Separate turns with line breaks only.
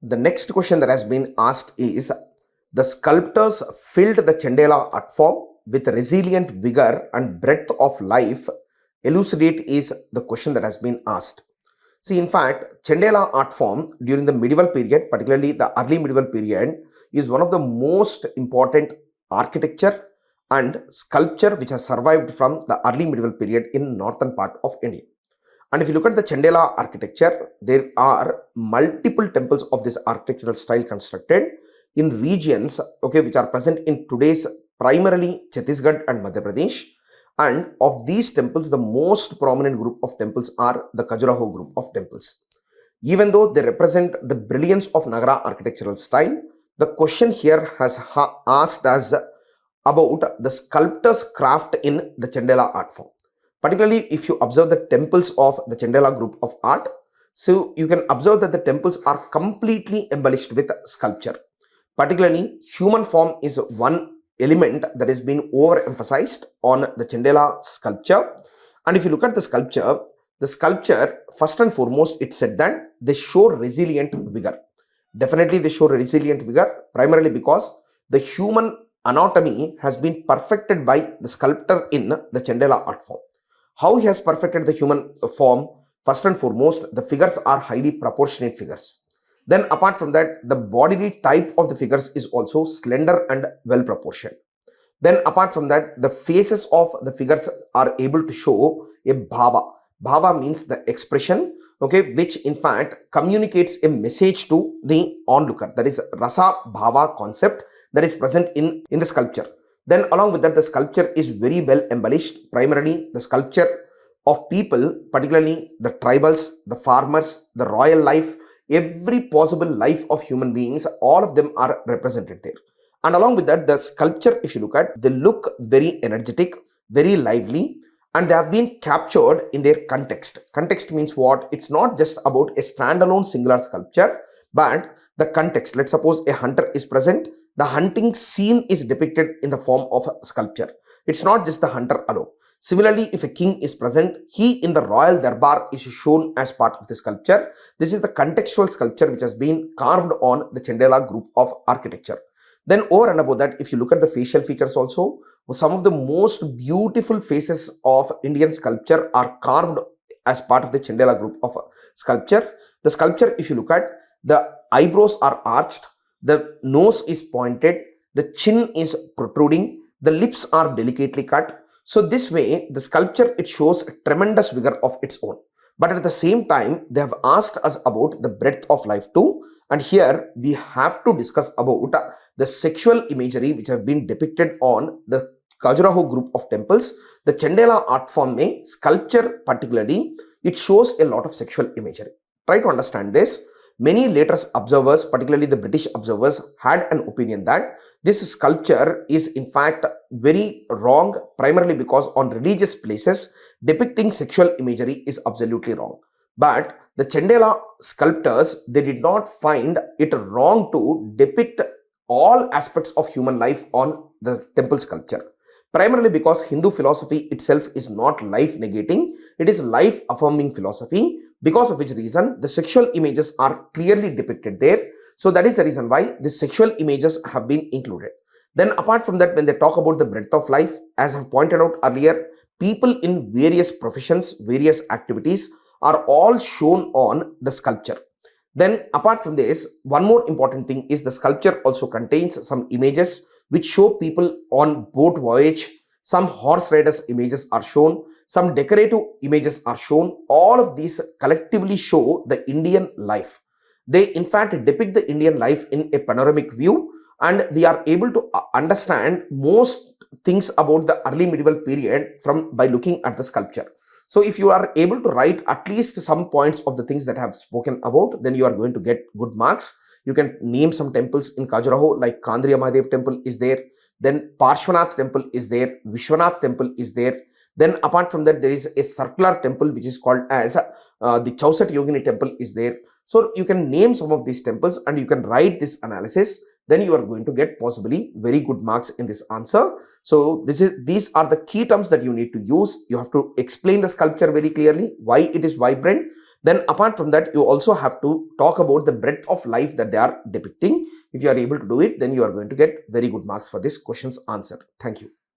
the next question that has been asked is, the sculptors filled the Chandela art form with resilient vigor and breadth of life. Elucidate is the question that has been asked. See, in fact, Chandela art form during the medieval period, particularly the early medieval period, is one of the most important architecture and sculpture which has survived from the early medieval period in northern part of India. And if you look at the Chandela architecture, there are multiple temples of this architectural style constructed in regions, okay, which are present in today's primarily Chhattisgarh and Madhya Pradesh. And of these temples, the most prominent group of temples are the Khajuraho group of temples. Even though they represent the brilliance of Nagara architectural style, the question here has asked us about the sculptor's craft in the Chandela art form. Particularly if you observe the temples of the Chandela group of art, so you can observe that the temples are completely embellished with sculpture. Particularly, human form is one element that has been overemphasized on the Chandela sculpture. And if you look at the sculpture, first and foremost, it said that they show resilient vigor. Definitely they show resilient vigor, primarily because the human anatomy has been perfected by the sculptor in the Chandela art form. How he has perfected the human form? First and foremost, the figures are highly proportionate figures. Then apart from that, the bodily type of the figures is also slender and well proportioned. Then apart from that, the faces of the figures are able to show a bhava. Bhava means the expression, okay, which in fact communicates a message to the onlooker. That is rasa bhava concept that is present in the sculpture. Then along with that, the sculpture is very well embellished, primarily the sculpture of people, particularly the tribals, the farmers, the royal life, every possible life of human beings, all of them are represented there. And along with that, the sculpture, if you look at, they look very energetic, very lively, and they have been captured in their context. Context means what? It's not just about a standalone singular sculpture, but the context. Let's suppose a hunter is present. The hunting scene is depicted in the form of a sculpture. It's not just the hunter alone. Similarly, if a king is present, he in the royal darbar is shown as part of the sculpture. This is the contextual sculpture which has been carved on the Chandela group of architecture. Then over and above that, if you look at the facial features also, some of the most beautiful faces of Indian sculpture are carved as part of the Chandela group of sculpture. The sculpture, if you look at, the eyebrows are arched, the nose is pointed, the chin is protruding, the lips are delicately cut. So this way, the sculpture, it shows a tremendous vigor of its own. But at the same time, they have asked us about the breadth of life too. And here we have to discuss about the sexual imagery which have been depicted on the Khajuraho group of temples. The Chandela art form, sculpture particularly, it shows a lot of sexual imagery. Try to understand this. Many later observers, particularly the British observers, had an opinion that this sculpture is in fact very wrong, primarily because on religious places, depicting sexual imagery is absolutely wrong. But the Chandela sculptors, they did not find it wrong to depict all aspects of human life on the temple sculpture. Primarily because Hindu philosophy itself is not life negating, it is life affirming philosophy, because of which reason the sexual images are clearly depicted there. So that is the reason why the sexual images have been included. Then apart from that, when they talk about the breadth of life, as I have pointed out earlier, people in various professions, various activities are all shown on the sculpture. Then apart from this, one more important thing is the sculpture also contains some images which show people on boat voyage. Some horse riders images are shown, some decorative images are shown. All of these collectively show the Indian life. They in fact depict the Indian life in a panoramic view, and we are able to understand most things about the early medieval period by looking at the sculpture. So if you are able to write at least some points of the things that I have spoken about, then you are going to get good marks. You can name some temples in Khajuraho, like Kandriya Mahadev temple is there. Then Parshvanath temple is there. Vishwanath temple is there. Then apart from that, there is a circular temple which is called as the 𝐾𝐨𝐲𝐽𝐺 temple is there. So you can name some of these temples and you can write this analysis. Then you are going to get possibly very good marks in this answer. So these are the key terms that you need to use. You have to explain the sculpture very clearly, why it is vibrant. Then apart from that, you also have to talk about the breadth of life that they are depicting. If you are able to do it, then you are going to get very good marks for this question's answer. Thank you.